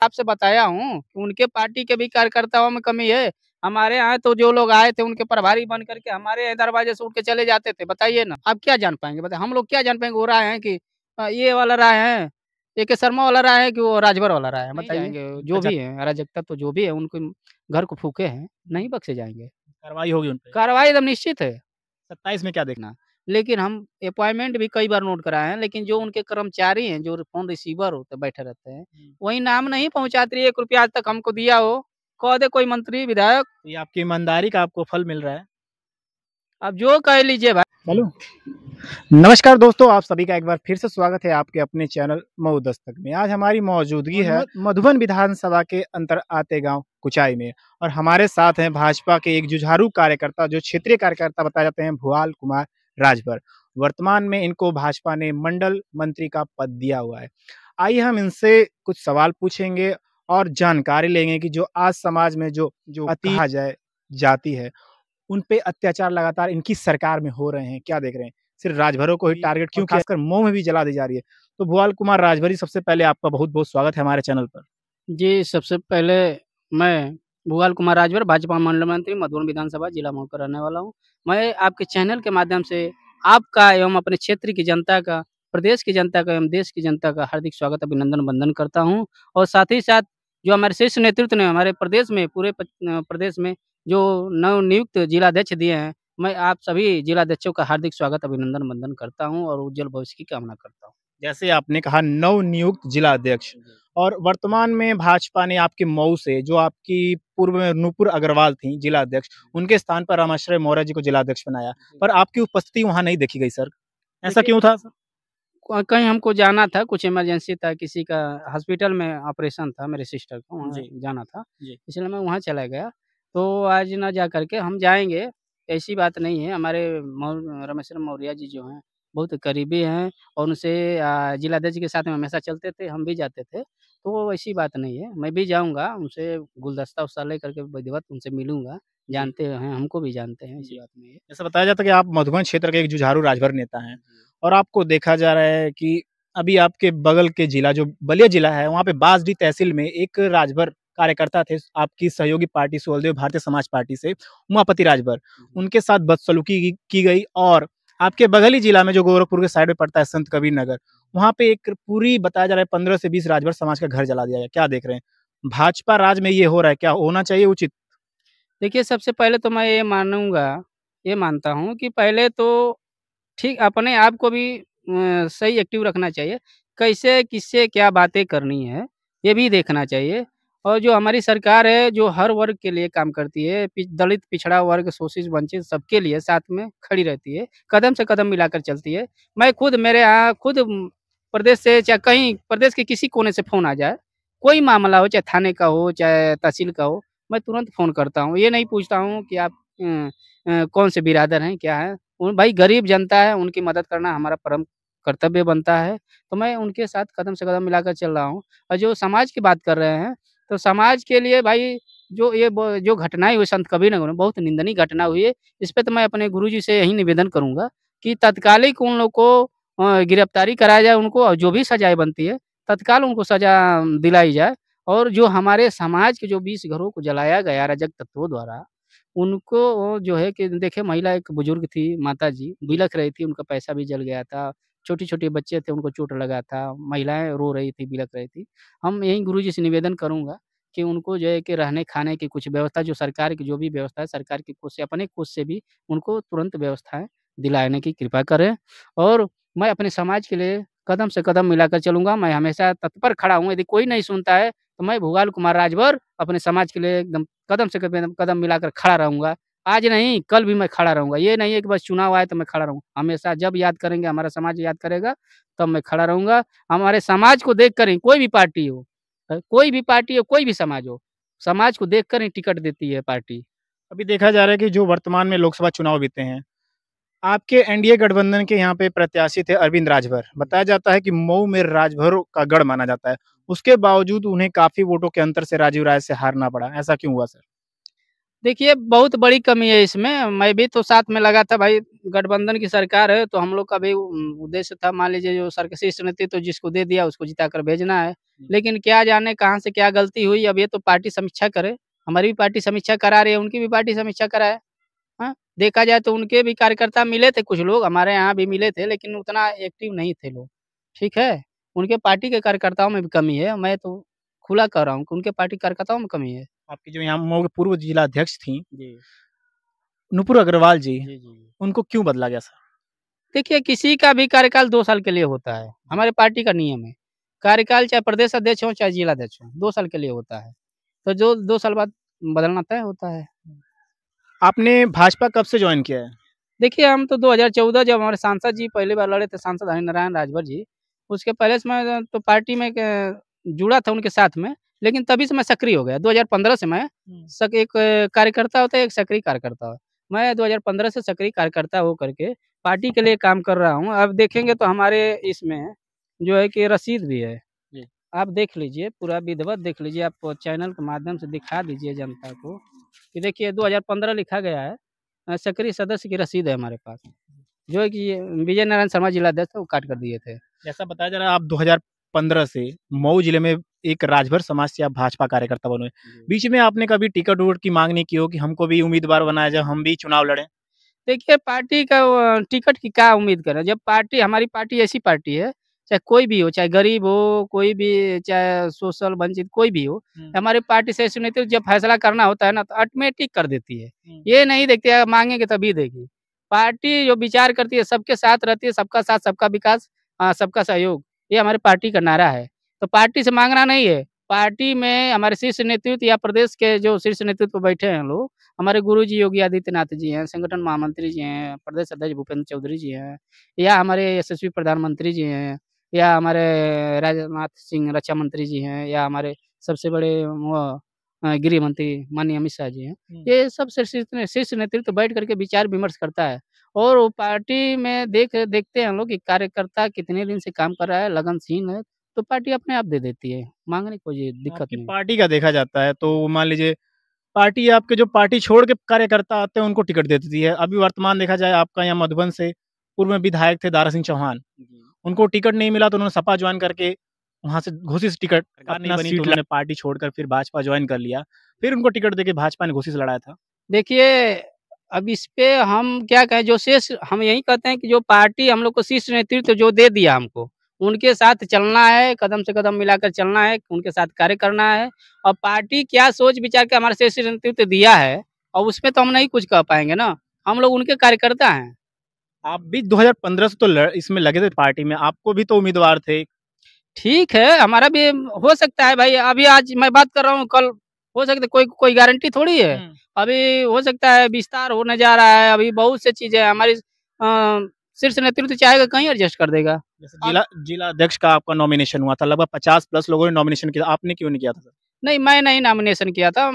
साफ से बताया हूँ कि उनके पार्टी के भी कार्यकर्ताओं में कमी है। हमारे यहाँ तो जो लोग आए थे उनके प्रभारी बन करके हमारे दरवाजे से उठ के चले जाते थे। बताइए ना, आप क्या जान पाएँगे? बताइए, हम लोग क्या जान पाएँगे वो राय है कि ये वाला राय है, ए.के. शर्मा वाला राय है कि वो राजभर वाला राय है? नहीं बताइए। जाएँगे। जो अच्छा, भी है, अराजकता तो जो भी है उनके घर को फूँके हैं, नहीं बख्शे जाएँगे। कार्रवाई होगी उन पे। कार्रवाई एकदम निश्चित है। 27 में क्या देखना? ना, लेकिन हम अपॉइंटमेंट भी कई बार नोट कराए हैं, लेकिन जो उनके कर्मचारी हैं, जो फ़ोन रिसीवर होते बैठे रहते हैं, हुँ। वही नाम नहीं पहुँचाती, ₹1 आज तक हमको दिया हो, कह दे कोई मंत्री, विधायक, ये आपकी ईमानदारी का आपको फल मिल रहा है। अब जो कह लीजिए भाई। चलो। नमस्कार दोस्तों, आप सभी का एक बार फिर से स्वागत है आपके अपने चैनल मऊ दस्तक में। आज हमारी मौजूदगी है मधुबन विधानसभा के अंतर आते गांव कुचाई में और हमारे साथ हैं भाजपा के एक जुझारू कार्यकर्ता, जो क्षेत्रीय कार्यकर्ता बताए जाते हैं, भुआल कुमार राजभर। वर्तमान में इनको भाजपा ने मंडल मंत्री का पद दिया हुआ है। आइए हम इनसे कुछ सवाल पूछेंगे और जानकारी लेंगे कि जो आज समाज में जो जो कहा जाए जाति है, उन पे अत्याचार लगातार इनकी सरकार में हो रहे हैं, क्या देख रहे हैं? सिर्फ राजभरों को ही टारगेट क्यों, खासकर मऊ में भी जला दी जा रही है। तो भुआल कुमार राजभरी, सबसे पहले आपका बहुत-बहुत स्वागत है हमारे चैनल पर। जी, सबसे पहले मैं भूआल कुमार राजभर, भाजपा मंडल मंत्री, मधुबन विधानसभा, जिला मऊ का रहने वाला हूँ। मैं आपके चैनल के माध्यम से आपका एवं अपने क्षेत्र की जनता का, प्रदेश की जनता का एवं देश की जनता का हार्दिक स्वागत, अभिनंदन, वंदन करता हूँ। और साथ ही साथ जो हमारे शीर्ष नेतृत्व ने हमारे प्रदेश में, पूरे प्रदेश में जो नवनियुक्त जिलाध्यक्ष दिए हैं, मैं आप सभी जिलाध्यक्षों का हार्दिक स्वागत, अभिनंदन, वंदन करता हूँ और उज्ज्वल भविष्य की कामना करता हूँ। जैसे आपने कहा नवनियुक्त जिलाध्यक्ष, और वर्तमान में भाजपा ने आपके मऊ से, जो आपकी पूर्व में नूपुर अग्रवाल थी जिलाध्यक्ष, उनके स्थान पर रामाश्रय मौर्य जी को जिलाध्यक्ष बनाया, पर आपकी उपस्थिति वहाँ नहीं देखी गई सर। ऐसा देखिए, क्यों था? कहीं हमको जाना था, कुछ इमरजेंसी था, किसी का हॉस्पिटल में ऑपरेशन था, मेरे सिस्टर को वहाँ जी, जाना था, जी। इसलिए मैं वहाँ चला गया। तो आज ना जा कर के हम जाएँगे, ऐसी बात नहीं है। हमारे रामेश्वरम मौर्य जी जो हैं, बहुत करीबी हैं और उनसे जिलाध्यक्ष के साथ में हमेशा चलते थे, हम भी जाते थे, तो ऐसी बात नहीं है। मैं भी जाऊँगा, उनसे गुलदस्ता-वुस्ता लेकर के विधिवत उनसे मिलूँगा, जी, जानते हैं, हमको भी जानते हैं, ऐसी जी। बात नहीं है। ऐसा बताया जाता है कि आप मधुबन क्षेत्र के एक जुझारू राजभर नेता हैं और आपको देखा जा रहा है कि अभी आपके बगल के जिला, जो बलिया जिला है, वहाँ पे बांसडीह तहसील में एक राजभर कार्यकर्ता थे, आपकी सहयोगी पार्टी सुहलदेव भारतीय समाज पार्टी से, उमापति राजभर। उनके साथ बदसलूकी की गई और आपके बगल ही जिला में, जो गोरखपुर के साइड में पड़ता है, संत कबीर नगर, वहाँ पे एक पूरी बताया जा रहा है 15 से 20 राजभर समाज का घर जला दिया गया। क्या देख रहे हैं? भाजपा राज में ये हो रहा है, क्या होना चाहिए उचित? देखिए, सबसे पहले तो मैं ये मानता हूँ कि पहले तो ठीक अपने आप को भी सही एक्टिव रखना चाहिए। कैसे, किससे क्या बातें करनी है, ये भी देखना चाहिए। और जो हमारी सरकार है, जो हर वर्ग के लिए काम करती है, दलित, पिछड़ा वर्ग, शोषित, वंचित सबके लिए साथ में खड़ी रहती है, कदम से कदम मिलाकर चलती है। मैं खुद मेरे यहाँ खुद प्रदेश से, चाहे कहीं प्रदेश के किसी कोने से फ़ोन आ जाए, कोई मामला हो, चाहे थाने का हो, चाहे तहसील का हो, मैं तुरंत फ़ोन करता हूँ। ये नहीं पूछता हूँ कि आप कौन से बिरादर हैं, क्या हैं? उन भाई गरीब जनता है, उनकी मदद करना हमारा परम कर्तव्य बनता है, तो मैं उनके साथ कदम से कदम मिलाकर चल रहा हूँ। और जो समाज की बात कर रहे हैं, तो समाज के लिए भाई जो घटनाएँ हुई संत कबीरनगर में, बहुत निंदनीय घटना हुई है। इस पे तो मैं अपने गुरुजी से यही निवेदन करूँगा कि तत्कालिक उन लोग को गिरफ्तारी कराया जाए उनको, और जो भी सज़ाएँ बनती है, तत्काल उनको सज़ा दिलाई जाए। और जो हमारे समाज के जो 20 घरों को जलाया गया अराजक तत्वों द्वारा, उनको वो जो है कि देखिए, महिला एक बुजुर्ग थी, माताजी बिलख रही थी, उनका पैसा भी जल गया था। छोटे-छोटे बच्चे थे, उनको चोट लगा था, महिलाएँ रो रही थी, बिलख रही थी। हम यही गुरुजी से निवेदन करूँगा कि उनको जो है कि रहने-खाने की कुछ व्यवस्था, जो सरकार की जो भी व्यवस्था है, सरकार की कोष से, अपने कोष से भी उनको तुरंत व्यवस्थाएँ दिलाने की कृपा करें। और मैं अपने समाज के लिए कदम से कदम मिलाकर चलूँगा। मैं हमेशा तत्पर खड़ा हूँ, यदि कोई नहीं सुनता है, तो मैं भूआल कुमार राजभर अपने समाज के लिए एकदम कदम से कदम कदम मिलाकर खड़ा रहूँगा। आज नहीं, कल भी मैं खड़ा रहूँगा। ये नहीं है कि बस चुनाव आए तो मैं खड़ा रहूँ। हमेशा जब याद करेंगे, हमारा समाज याद करेगा, तब मैं खड़ा रहूँगा। हमारे समाज को देखकर ही कोई भी पार्टी हो, कोई भी पार्टी हो, कोई भी समाज हो, समाज को देखकर ही टिकट देती है पार्टी। अभी देखा जा रहा है कि जो वर्तमान में लोकसभा चुनाव बीते हैं, आपके एनडीए गठबंधन के यहाँ पे प्रत्याशी थे अरविंद राजभर। बताया जाता है कि मऊ में राजभर का गढ़ माना जाता है। उसके बावजूद उन्हें काफ़ी वोटों के अंतर से राजीव राय से हारना पड़ा। ऐसा क्यों हुआ सर? देखिए, बहुत बड़ी कमी है इसमें। मैं भी तो साथ में लगा था भाई, गठबंधन की सरकार है तो हम लोग का भी उद्देश्य था, मान लीजिए जो शीर्ष नेतृत्व जिसको दे दिया उसको जिता कर भेजना है। लेकिन क्या जाने कहाँ से क्या गलती हुई, अब ये तो पार्टी समीक्षा करे। हमारी भी पार्टी समीक्षा करा रही है, उनकी भी पार्टी समीक्षा कराए। हाँ, देखा जाए तो उनके भी कार्यकर्ता मिले थे, कुछ लोग हमारे यहाँ भी मिले थे, लेकिन उतना एक्टिव नहीं थे लोग। ठीक है? उनके पार्टी के कार्यकर्ताओं में भी कमी है। मैं तो खुला कह रहा हूँ कि उनके पार्टी कार्यकर्ताओं में कमी है। आपकी जो यहाँ मऊ के पूर्व जिला अध्यक्ष थीं, जी। नुपुर अग्रवाल जी, जी, जी। उनको क्यों बदला गया सर? देखिए, किसी का भी कार्यकाल 2 साल के लिए होता है। हमारे पार्टी का नियम है। कार्यकाल चाहे प्रदेश अध्यक्ष हो, चाहे जिला अध्यक्ष हो, 2 साल के लिए होता है। तो जो 2 साल बाद बदलना तय होता है। आपने भाजपा कब से जॉइन किया है? देखिए, हम तो 2014 जब हमारे सांसद जी पहली बार लड़े थे, सांसद हरिनारायण राजभर जी, उसके पहले से मैं तो पार्टी में जुड़ा था उनके साथ में, लेकिन तभी से मैं सक्रिय हो गया। 2015 से मैं एक कार्यकर्ता होता है, एक सक्रिय कार्यकर्ता। मैं 2015 से सक्रिय कार्यकर्ता हो करके पार्टी के लिए काम कर रहा हूँ। अब देखेंगे तो हमारे इसमें जो है कि रसीद भी है। जी। आप देख लीजिए, पूरा विधिवत देख लीजिए, आप चैनल के माध्यम से दिखा दीजिए जनता को कि देखिए 2015 लिखा गया है। सक्रिय सदस्य की रसीद है हमारे पास, जो है कि ये विजय नारायण शर्मा जिलाध्यक्ष थे, वो काट कर दिए थे। जैसा बताया जा रहा है आप 2015 से मऊ जिले में एक राजभर समाज से आप भाजपा कार्यकर्ता बने। बीच में आपने कभी टिकट उकट की मांग नहीं की हो कि हमको भी उम्मीदवार बनाया जाए, हम भी चुनाव लड़ें? देखिए, पार्टी का टिकट की क्या उम्मीद करें, जब पार्टी हमारी पार्टी ऐसी पार्टी है, चाहे कोई भी हो, चाहे गरीब हो, कोई भी, चाहे सोशल वंचित कोई भी हो, हमारी पार्टी से ऐसी नहीं, जब फैसला करना होता है ना तो ऑटोमेटिक कर देती है। ये नहीं देखती है मांगेंगे तभी देगी। पार्टी जो विचार करती है, सबके साथ रहती है, सबका साथ, सबका विकास, सबका सहयोग, ये हमारी पार्टी का नारा है। तो पार्टी से मांगना नहीं है, पार्टी में हमारे शीर्ष नेतृत्व या प्रदेश के जो शीर्ष नेतृत्व बैठे हैं लोग, हमारे गुरुजी योगी आदित्यनाथ जी हैं, संगठन महामंत्री जी हैं, प्रदेश अध्यक्ष भूपेंद्र चौधरी जी हैं, या हमारे यशस्वी प्रधानमंत्री जी हैं, या हमारे राजनाथ सिंह रक्षा मंत्री जी हैं, या हमारे सबसे बड़े वो गृह मंत्री माननीय अमित शाह जी हैं। ये सब शीर्ष नेतृत्व बैठ करके विचार विमर्श करता है, और वो पार्टी में देखते हैं हम लोग कि कार्यकर्ता कितने दिन से काम कर रहा है, लगनशील है, तो पार्टी अपने आप दे देती है, मांगने की कोई दिक्कत आपकी नहीं। पार्टी का देखा जाता है तो मान लीजिए पार्टी आपके जो पार्टी छोड़ के कार्यकर्ता आते हैं उनको टिकट दे देती है। अभी वर्तमान देखा जाए आपका यहाँ मधुबन से पूर्व में विधायक थे दारा सिंह चौहान, उनको टिकट नहीं मिला तो उन्होंने सपा ज्वाइन करके वहाँ से घोषित टिकट नहीं बनी तो उन्होंने पार्टी छोड़कर फिर भाजपा ज्वाइन कर लिया। फिर उनको टिकट देके भाजपा ने घोषित लड़ाया था। देखिए, अब इस पे हम क्या कहें, जो शेष हम यही कहते हैं कि जो पार्टी हम लोग को शीर्ष नेतृत्व जो दे दिया हमको, उनके साथ चलना है, कदम से कदम मिलाकर चलना है, उनके साथ कार्य करना है। और पार्टी क्या सोच विचार के हमारे शीर्ष नेतृत्व दिया है, और उसमें तो हम नहीं कुछ कह पाएँगे ना, हम लोग उनके कार्यकर्ता हैं। आप भी 2015 से तो इसमें लगे थे पार्टी में, आपको भी तो उम्मीदवार थे। ठीक है, हमारा भी हो सकता है भाई, अभी आज मैं बात कर रहा हूँ, कल हो सकता है, कोई कोई गारंटी थोड़ी है। अभी हो सकता है विस्तार होने जा रहा है, अभी बहुत सी चीज़ें हैं, हमारी शीर्ष नेतृत्व चाहेगा कहीं एडजस्ट कर देगा। जैसे जिला जिला अध्यक्ष का आपका नॉमिनेशन हुआ था, लगभग 50 प्लस लोगों ने नॉमिनेशन किया, आपने क्यों नहीं किया था सर? नहीं, मैं नहीं नॉमिनेशन किया था।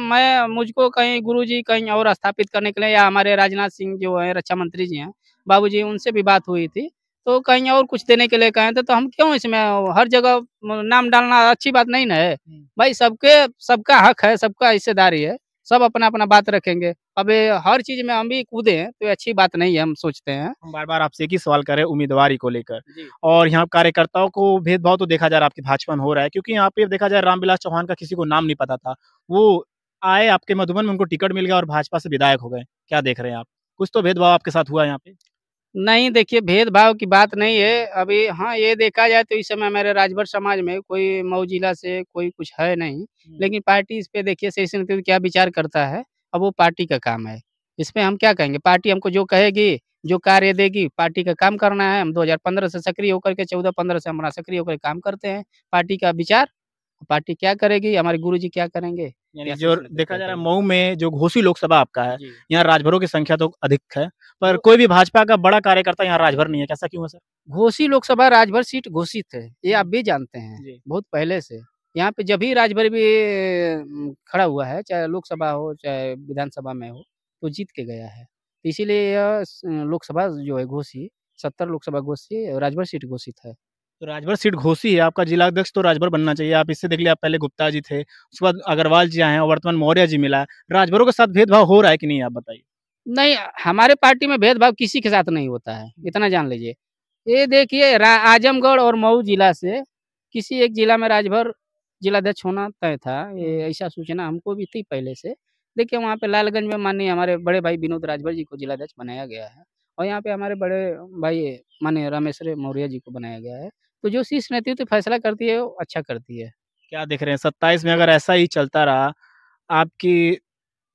मुझको कहीं गुरुजी कहीं और स्थापित करने के लिए, या हमारे राजनाथ सिंह जो हैं रक्षा मंत्री जी हैं, बाबूजी, उनसे भी बात हुई थी। तो कहीं और कुछ देने के लिए कहे थे, तो हम क्यों इसमें हर जगह नाम डालना अच्छी बात नहीं ना है। भाई सबका हक है, सबका हिस्सेदारी है, सब अपना-अपना बात रखेंगे। अब ये हर चीज़ में हम भी कूदें तो ये अच्छी बात नहीं है, हम सोचते हैं। हम बार-बार आपसे एक ही सवाल कर रहे हैं उम्मीदवारी को लेकर जी। और यहाँ कार्यकर्ताओं को भेदभाव तो देखा जा रहा है आपकी भाजपा में हो रहा है क्योंकि यहाँ पे देखा जाए रामविलास चौहान का किसी को नाम नहीं पता था। वो आए आपके मधुबन में उनको टिकट मिल गया और भाजपा से विधायक हो गए। क्या देख रहे हैं आप? कुछ तो भेदभाव आपके साथ हुआ यहाँ पे? नहीं, देखिए, भेदभाव की बात नहीं है। अभी हाँ, ये देखा जाए तो इस समय मेरे राजभर समाज में कोई मऊ जिला से कोई कुछ है नहीं। लेकिन पार्टी इस पे देखिए शीर्ष नेतृत्व क्या विचार करता है, अब वो पार्टी का काम है। इसमें हम क्या कहेंगे, पार्टी हमको जो कहेगी, जो कार्य देगी, पार्टी का काम करना है। हम 2015 से सक्रिय होकर के 14-15 से हमारा सक्रिय होकर काम करते हैं। पार्टी का विचार, पार्टी क्या करेगी, हमारे गुरुजी क्या करेंगे, यानी या जो शीर्ष नेतृत्व देखा क्या जा रहा है करेगी। मऊ में जो घोसी लोकसभा आपका है, जी। यहाँ राजभरों की संख्या तो अधिक है, पर वो कोई भी भाजपा का बड़ा कार्यकर्ता यहाँ राजभर नहीं है, कैसा क्यों है सर? घोसी लोकसभा राजभर सीट घोषित है, ये आप हुँ। भी जानते हैं, जी। बहुत पहले से। यहाँ पे जब भी राजभर भी खड़ा हुआ है, चाहे लोकसभा हो, चाहे विधानसभा में हो, तो जीत के गया है। तो इसीलिए यह लोकसभा जो है घोसी, 70 लोकसभा घोषी, राजभर सीट घोषित है। तो राजभर सीट घोषी है, आपका जिलाध्यक्ष तो राजभर बनना चाहिए। आप इससे देख लिया, आप पहले गुप्ता जी थे, उसके बाद अग्रवाल जी आए हैं और वर्तमान मौर्य जी मिला है। राजभरों के साथ भेदभाव हो रहा है कि नहीं, आप बताइए? नहीं, हमारे पार्टी में भेदभाव किसी के साथ नहीं होता है, इतना जान लीजिए। ये देखिए आजमगढ़ और मऊ जिला से किसी एक जिला में राजभर जिलाध्यक्ष होना तय था। ये ऐसा सूचना हमको भी थी पहले से। देखिए वहाँ पे लालगंज में माननीय हमारे बड़े भाई विनोद राजभर जी को जिलाध्यक्ष बनाया गया है और यहाँ पे हमारे बड़े भाई माननीय रामेश्वर मौर्य जी को बनाया गया है। तो जो शीर्ष नेतृत्व फैसला करती है वो अच्छा करती है। क्या देख रहे हैं 27 में अगर ऐसा ही चलता रहा, आपकी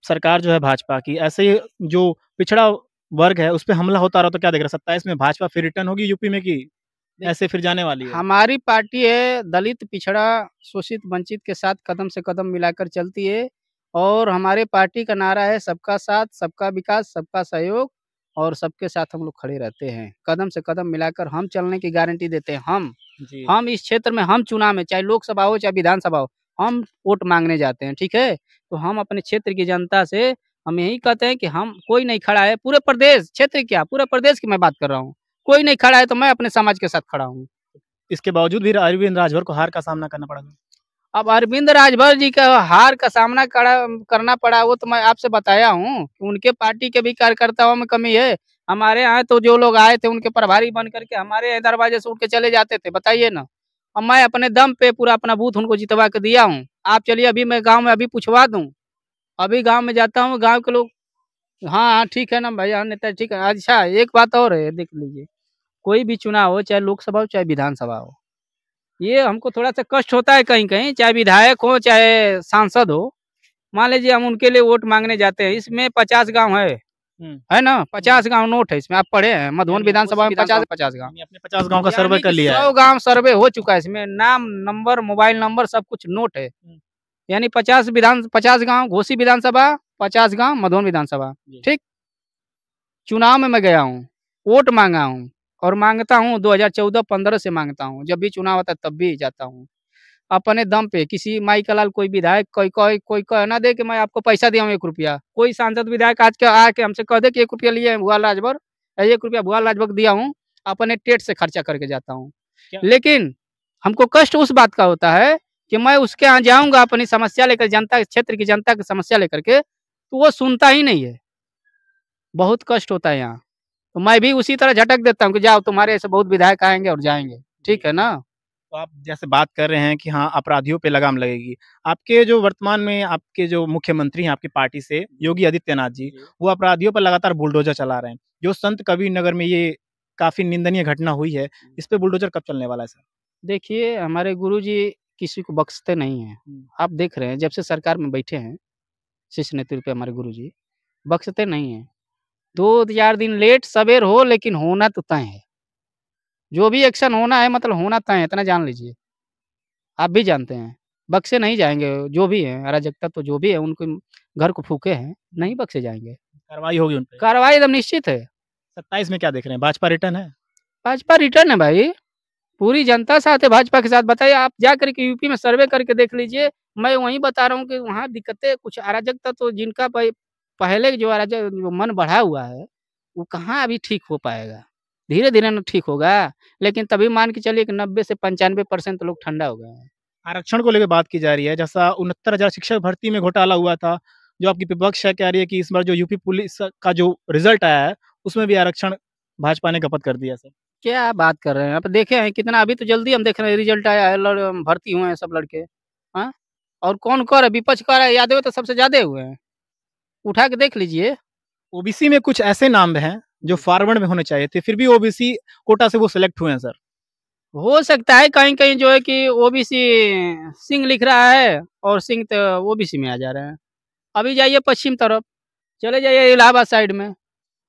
सरकार जो है भाजपा की, ऐसे ही जो पिछड़ा वर्ग है उस पे हमला होता रहा, तो क्या देख रहे हैं 27 में भाजपा फिर रिटर्न होगी यूपी में कि ऐसे फिर जाने वाली है? हमारी पार्टी है दलित, पिछड़ा, शोषित, वंचित के साथ कदम से कदम मिलाकर चलती है और हमारे पार्टी का नारा है सबका साथ, सबका विकास, सबका सहयोग और सबके साथ हम लोग खड़े रहते हैं। कदम से कदम मिलाकर हम चलने की गारंटी देते हैं। हम इस क्षेत्र में हम चुनाव में चाहे लोकसभा हो चाहे विधानसभा हो, हम वोट मांगने जाते हैं, ठीक है? तो हम अपने क्षेत्र की जनता से हम यही कहते हैं कि हम कोई नहीं खड़ा है पूरे प्रदेश, क्षेत्र क्या पूरे प्रदेश की मैं बात कर रहा हूँ। कोई नहीं खड़ा है तो मैं अपने समाज के साथ खड़ा हूँ। इसके बावजूद भी अरविंद राजभर को हार का सामना करना पड़ा। अब अरविंद राजभर जी का हार का सामना करना पड़ा वो तो मैं आपसे बताया हूँ कि उनके पार्टी के भी कार्यकर्ताओं में कमी है। हमारे यहाँ तो जो लोग आए थे उनके प्रभारी बन करके हमारे यहाँ दरवाजे से उठ के चले जाते थे, बताइए ना। और मैं अपने दम पे पूरा अपना बूथ उनको जितवा के दिया हूँ। आप चलिए अभी मैं गाँव में अभी पूछवा दूँ, अभी गाँव में जाता हूँ, गाँव के लोग हाँ हाँ ठीक है ना भैया नेता ठीक है। अच्छा एक बात और है, देख लीजिए कोई भी चुनाव हो चाहे लोकसभा हो चाहे विधानसभा हो, ये हमको थोड़ा-सा कष्ट होता है कहीं-कहीं, चाहे विधायक हो, चाहे सांसद हो। मान लीजिए हम उनके लिए वोट माँगने जाते हैं, इसमें 50 गाँव है ना? 50 गाँव नोट है इसमें, आप पढ़े हैं मधुबन विधानसभा में 50 गाँव। आपने 50 गाँव का सर्वे कर लिया है। 100 गाँव सर्वे हो चुका है इसमें, नाम, नंबर, मोबाइल नंबर सब कुछ नोट है। यानी 50 गाँव घोसी विधानसभा, 50 गाँव मधुबन विधानसभा, ठीक? चुनाव में मैं गया हूँ, वोट माँगा हूँ और माँगता हूँ 2014-15 से माँगता हूँ, जब भी चुनाव आता है तब भी जाता हूँ। अपने दम पे किसी माई का लाल कोई विधायक कोई कह ना दे कि मैं आपको पैसा दिया हूँ 1 रुपया। कोई सांसद विधायक आज के आके हमसे कह दे कि 1 रुपया लिए हैं भुआल राजभर, 1 रुपया भुआल राजभर दिया हूँ, अपने टेट से खर्चा करके जाता हूँ। लेकिन हमको कष्ट उस बात का होता है कि मैं उसके यहाँ जाऊँगा अपनी समस्या लेकर, जनता क्षेत्र की जनता की समस्या लेकर के, तो वो सुनता ही नहीं है। बहुत कष्ट होता है यहाँ। तो मैं भी उसी तरह झटक देता हूँ कि जाओ तुम्हारे ऐसे बहुत विधायक आएँगे और जाएँगे, ठीक है ना? तो आप जैसे बात कर रहे हैं कि हाँ, अपराधियों पे लगाम लगेगी। आपके जो वर्तमान में आपके जो मुख्यमंत्री हैं आपकी पार्टी से, योगी आदित्यनाथ जी, वो अपराधियों पर लगातार बुलडोज़र चला रहे हैं। जो संत कबीर नगर में ये काफ़ी निंदनीय घटना हुई है, इस पे बुलडोज़र कब चलने वाला है सर? देखिए हमारे गुरुजी किसी को बख्शते नहीं हैं। आप देख रहे हैं जब से सरकार में बैठे हैं, शीर्ष नेतृत्व पे हमारे गुरुजी, बख्शते नहीं हैं। 2-4 दिन लेट सवेर हो लेकिन होना तो तय है। जो भी एक्शन होना है मतलब होना तय है, इतना जान लीजिए। आप भी जानते हैं, बख्शे नहीं जाएँगे जो भी हैं, अराजकता तो जो भी है उनके घर को फूँके हैं, नहीं बख्शे जाएँगे। कार्रवाई होगी उन पे। कार्रवाई एकदम निश्चित है। 27 में क्या देख रहे हैं? भाजपा रिटर्न है? भाजपा रिटर्न है भाई, पूरी जनता साथ है भाजपा के साथ। बताइए आप जा कर के यूपी में सर्वे करके देख लीजिए, मैं वहीं बता रहा हूँ कि वहाँ दिक्कतें कुछ अराजकता तो जिनका पहले जो अराजक जो मन बढ़ा हुआ है, वो कहाँ अभी ठीक हो पाएगा। धीरे-धीरे ना ठीक होगा, लेकिन तभी मान के चलिए कि 90 से 95% लोग ठंडा हो गए हैं। आरक्षण को लेके बात की जा रही है, जैसा 69,000 शिक्षक भर्ती में घोटाला हुआ था, जो आपकी विपक्ष है कह रही है कि इस बार जो यूपी पुलिस का जो रिज़ल्ट आया है, उसमें भी आरक्षण भाजपा ने खपत कर दिया सर। क्या बात कर रहे हैं? आप देखे हैं कितना अभी तो जल्दी हम देख रहे हैं रिज़ल्ट आया है, भर्ती हुए हैं सब लड़के। हाँ? और कौन कर रहा है? विपक्ष कर रहा है, यादव तो सबसे ज़्यादा हुए हैं। उठा के देख लीजिए। ओबीसी में कुछ ऐसे नाम हैं, जो फॉरवर्ड में होने चाहिए थे, फिर भी ओबीसी कोटा से वो सेलेक्ट हुए हैं सर। हो सकता है कहीं-कहीं जो है कि ओबीसी सिंह लिख रहा है और सिंह तो ओबीसी में आ जा रहे हैं। अभी जाइए पश्चिम तरफ, चले जाइए इलाहाबाद साइड में,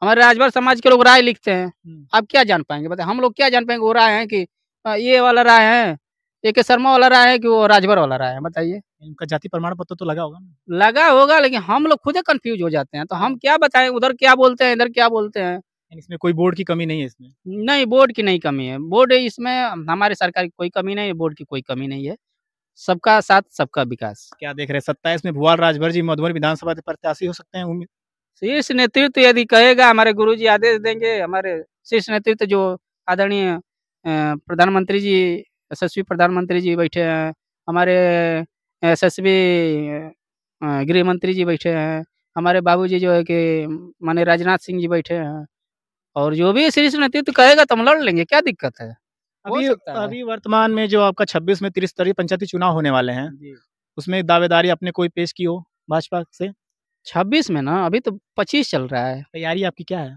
हमारे राजभर समाज के लोग राय लिखते हैं। आप क्या जान पाएँगे बताइए? हम लोग क्या जान पाएँगे वो राय है कि ये वाला राय है, ए.के. शर्मा वाला राय है कि वो राजभर वाला राय है, बताइए? इनका जाति प्रमाण पत्र तो लगा होगा ना? लगा होगा लेकिन हम लोग खुद ही कन्फ्यूज़ हो जाते हैं, तो हम क्या बताएँ उधर क्या बोलते हैं, इधर क्या बोलते हैं? यानी इसमें कोई बोर्ड की कमी नहीं है इसमें? नहीं, बोर्ड की नहीं कमी है। बोर्ड इसमें हमारे सरकार की कोई कमी नहीं है, बोर्ड की कोई कमी नहीं है। सबका साथ, सबका विकास। क्या देख रहे हैं 27 में भुआल राजभर जी मधुबन विधानसभा के प्रत्याशी हो सकते हैं उम्मीद? शीर्ष नेतृत्व यदि कहेगा, हमारे गुरुजी आदेश देंगे, हमारे शीर्ष नेतृत्व जो आदरणीय प्रधानमंत्री जी, यशस्वी प्रधानमंत्री जी बैठे हैं, हमारे यशस्वी गृह मंत्री जी बैठे हैं, हमारे बाबूजी जो है कि माननीय राजनाथ सिंह जी बैठे हैं, और जो भी शीर्ष नेतृत्व कहेगा तो हम लड़ लेंगे, क्या दिक्कत है? हो अभी सकता है। अभी वर्तमान में जो आपका 26 में त्रिस्तरीय पंचायती चुनाव होने वाले हैं, जी। उसमें दावेदारी आपने कोई पेश की हो भाजपा से? 26 में ना, अभी तो 25 चल रहा है। तैयारी आपकी क्या है?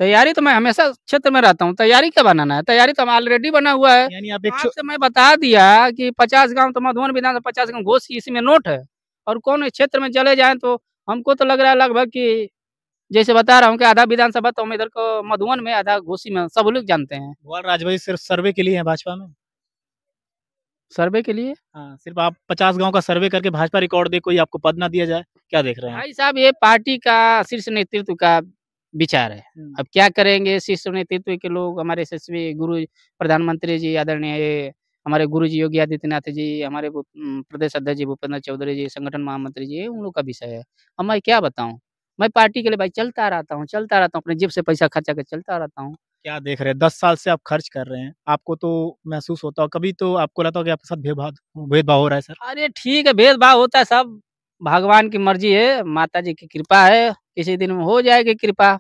तैयारी तो मैं हमेशा क्षेत्र में रहता हूँ, तैयारी क्या बनाना है? तैयारी तो ऑलरेडी बना हुआ है। यानी आप एक आपसे मैं बता दिया कि 50 गाँव तो मधुबन विधानसभा 50 गाँव घोषी इसी में नोट है, और कौन इस क्षेत्र में चले जाएँ तो हमको तो लग रहा है लगभग कि जैसे बता रहा हूँ कि आधा विधानसभा तो हम इधर को मधुबन में, आधा घोसी में, सब लोग जानते हैं। भुआल राजभर सिर्फ सर्वे के लिए हैं भाजपा में? सर्वे के लिए? हाँ, सिर्फ आप 50 गाँव का सर्वे करके भाजपा रिकॉर्ड दे, कोई आपको पद ना दिया जाए, क्या देख रहे हैं आप? भाई साहब, ये पार्टी का शीर्ष नेतृत्व का विचार है। अब क्या करेंगे शीर्ष नेतृत्व के लोग, हमारे यशस्वी गुरु प्रधानमंत्री जी आदरणीय, हमारे गुरु जी योगी आदित्यनाथ जी, हमारे प्रदेश अध्यक्ष जी भूपेंद्र चौधरी जी, संगठन महामंत्री जी, ये उन लोग का विषय है। अब मैं क्या बताऊँ? मैं पार्टी के लिए भाई चलता रहता हूँ, अपने जेब से पैसा खर्चा करके चलता रहता हूँ। क्या देख रहे हैं? 10 साल से आप खर्च कर रहे हैं, आपको तो महसूस होता हो, कभी तो आपको लगता हो कि आपके साथ भेदभाव हो रहा है सर? अरे ठीक है, भेदभाव होता है, सब भगवान की मर्ज़ी है, माता जी की कृपा है, किसी दिन में हो जाएगी कृपा।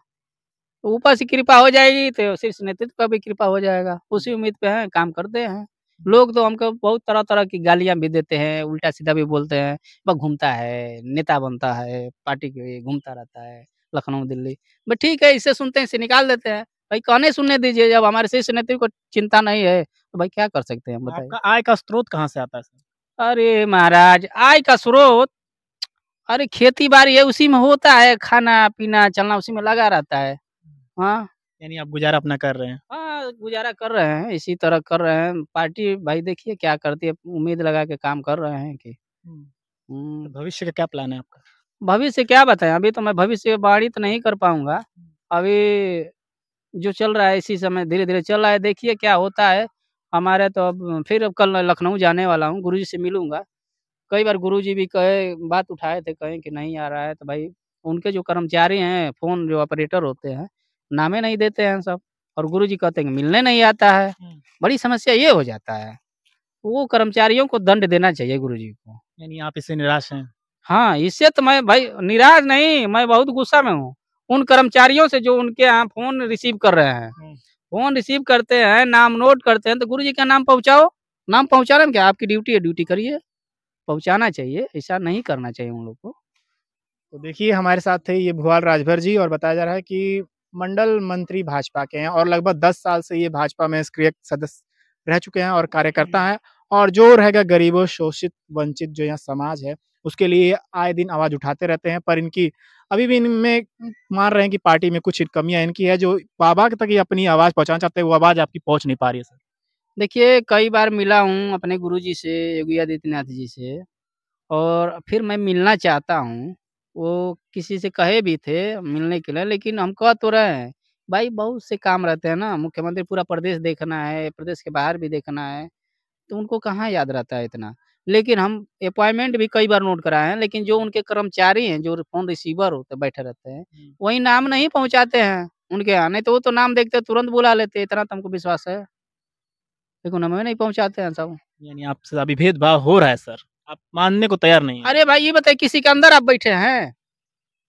ऊपर से कृपा हो जाएगी तो शीर्ष नेतृत्व का भी कृपा हो जाएगा, उसी उम्मीद पे हैं, काम करते हैं। लोग तो हमको बहुत तरह-तरह की गालियाँ भी देते हैं, उल्टा-सीधा भी बोलते हैं, बस घूमता है, नेता बनता है, पार्टी के लिए घूमता रहता है, लखनऊ, दिल्ली। बस ठीक है, इससे सुनते हैं, इससे निकाल देते हैं। भाई कहने सुनने दीजिए, जब हमारे शीर्ष नेतृत्व को चिंता नहीं है, तो भाई क्या कर सकते हैं हम बताइए? आपका आय का स्रोत कहाँ से आता है सर? अरे महाराज, आय का स्रोत, अरे खेती-बाड़ी है, उसी में होता है, खाना-पीना, चलना उसी में लगा रहता है। हाँ। यानी आप गुज़ारा अपना कर रहे हैं। हाँ, गुज़ारा कर रहे हैं, इसी तरह कर रहे हैं। पार्टी भाई देखिए क्या करती है, उम्मीद लगा के काम कर रहे हैं कि हुँ। तो हुँ, भविष्य का क्या प्लान है आपका? भविष्य क्या बताएँ, अभी तो मैं भविष्यवाणी तो नहीं कर पाऊँगा। अभी जो चल रहा है इसी समय धीरे-धीरे चल रहा है, देखिए क्या होता है। हमारे तो अब फिर अब कल लखनऊ जाने वाला हूँ, गुरुजी से मिलूँगा। कई बार गुरुजी भी कहे, बात उठाए थे, कहे कि नहीं आ रहा है, तो भाई उनके जो कर्मचारी हैं, फ़ोन जो ऑपरेटर होते हैं, नामे नहीं देते हैं सब, और गुरुजी कहते हैं कि मिलने नहीं आता है। हुँ। बड़ी समस्या ये हो जाता है। वो कर्मचारियों को दंड देना चाहिए गुरुजी को। यानी आप इससे निराश हैं। हाँ, इससे तो मैं भाई निराश नहीं, मैं बहुत गुस्सा में हूँ। उन कर्मचारियों से जो उनके यहाँ फ़ोन रिसीव कर रहे हैं। हुँ। फ़ोन रिसीव करते हैं, नाम नोट करते हैं, तो गुरुजी का नाम पहुँचाओ। नाम पहुँचाना में क्या, आपकी ड्यूटी है, ड्यूटी करिए। पहुँचाना चाहिए, ऐसा नहीं करना चाहिए उन लोग को। तो देखिए हमारे साथ थे ये भुआल राजभर जी और बताया जा रहा है कि मंडल मंत्री भाजपा के हैं और लगभग 10 साल से ये भाजपा में सक्रिय सदस्य रह चुके हैं और कार्यकर्ता हैं और जो रहेगा गरीबों, शोषित, वंचित जो यहाँ समाज है, उसके लिए आए दिन आवाज़ उठाते रहते हैं। पर इनकी अभी भी इनमें मान रहे हैं कि पार्टी में कुछ कमियाँ इनकी है जो बाबा तक ये अपनी आवाज़ पहुँचाना चाहते हैं, वो आवाज़ आपकी पहुँच नहीं पा रही है सर। देखिए, कई बार मिला हूँ अपने गुरुजी से, योगी आदित्यनाथ जी से, और फिर मैं मिलना चाहता हूँ। वो किसी से कहे भी थे मिलने के लिए, लेकिन हम कह तो रहे हैं, भाई बहुत से काम रहते हैं ना, मुख्यमंत्री पूरा प्रदेश देखना है, प्रदेश के बाहर भी देखना है, तो उनको कहाँ याद रहता है इतना। लेकिन हम अपॉइंटमेंट भी कई बार नोट कराए हैं, लेकिन जो उनके कर्मचारी हैं, जो फ़ोन रिसीवर होते बैठे रहते हैं, वही नाम नहीं पहुँचाते हैं उनके यहाँ, नहीं तो वो तो नाम देखते तुरंत बुला लेते, इतना तो हमको विश्वास है। लेकिन हमें नहीं पहुँचाते हैं सब। यानी आपसे अभी भेदभाव हो रहा है सर, आप मानने को तैयार नहीं हैं। अरे भाई ये बताइए, किसी के अंदर आप बैठे हैं?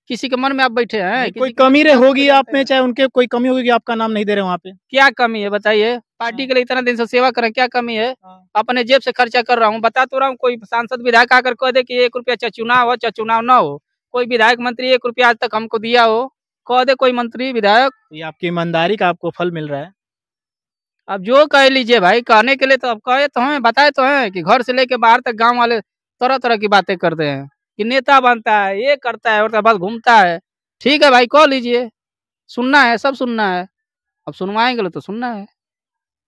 किसी के मन में आप बैठे हैं? नहीं, कोई किसी के कमी मन रे में आप होगी बैठे आप रहते में, हैं? चाहे उनके कोई कमी होगी कि आपका नाम नहीं दे रहे वहाँ पे। क्या कमी है बताइए? पार्टी के लिए इतना दिन से सेवा कर रहे हैं, क्या कमी है? हाँ। अपने जेब से खर्चा कर रहा हूँ, बता तो रहा हूँ, कोई सांसद विधायक आकर कह दे कि ₹1 चाहे चुनाव हो, चाहे चुनाव ना हो। कोई विधायक मंत्री ₹1 आज तक हमको दिया हो, कह दे कोई मंत्री विधायक। ये आपकी ईमानदारी का आपको फल मिल रहा है। अब जो कह लीजिए भाई, कहने के लिए तो अब कहे तो हैं, बताए तो हैं कि घर से लेके बाहर तक गाँव वाले तरह-तरह की बातें करते हैं, कि नेता बनता है, ये करता है और बस घूमता है। ठीक है भाई, कह लीजिए, सुनना है, सब सुनना है। अब सुनवाएँगे तो सुनना है।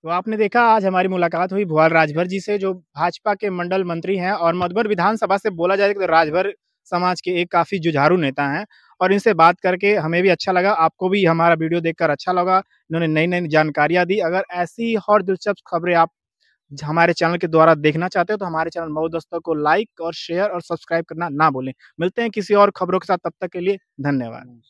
तो आपने देखा आज हमारी मुलाकात हुई भुआल राजभर जी से जो भाजपा के मंडल मंत्री हैं और मधुबन विधानसभा से बोला जाए तो राजभर समाज के एक काफ़ी जुझारू नेता हैं और इनसे बात करके हमें भी अच्छा लगा, आपको भी हमारा वीडियो देखकर अच्छा लगा। इन्होंने नई-नई जानकारियाँ दी। अगर ऐसी और दिलचस्प खबरें आप हमारे चैनल के द्वारा देखना चाहते हो तो हमारे चैनल मऊ दस्तक को लाइक और शेयर और सब्सक्राइब करना ना भूलें। मिलते हैं किसी और खबरों के साथ, तब तक के लिए धन्यवाद।